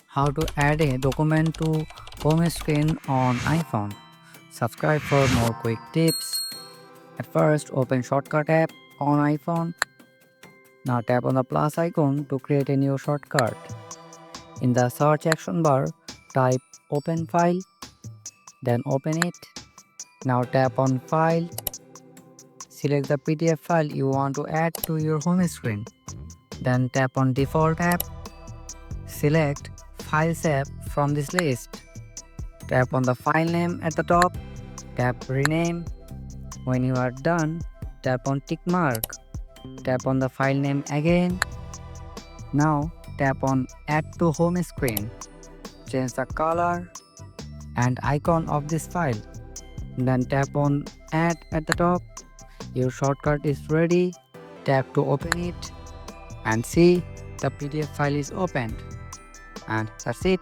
How to add a document to home screen on iPhone. Subscribe for more quick tips. At first, open Shortcut app on iPhone. Now tap on the plus icon to create a new shortcut. In the search action bar, type open file, then open it. Now tap on file. Select the PDF file you want to add to your home screen. Then tap on default app. Select Files app from this list. Tap on the file name at the top. Tap rename. When you are done, tap on tick mark. Tap on the file name again. Now tap on add to home screen. Change the color and icon of this file. Then tap on add at the top. Your shortcut is ready. Tap to open it and see the PDF file is opened. And that's it.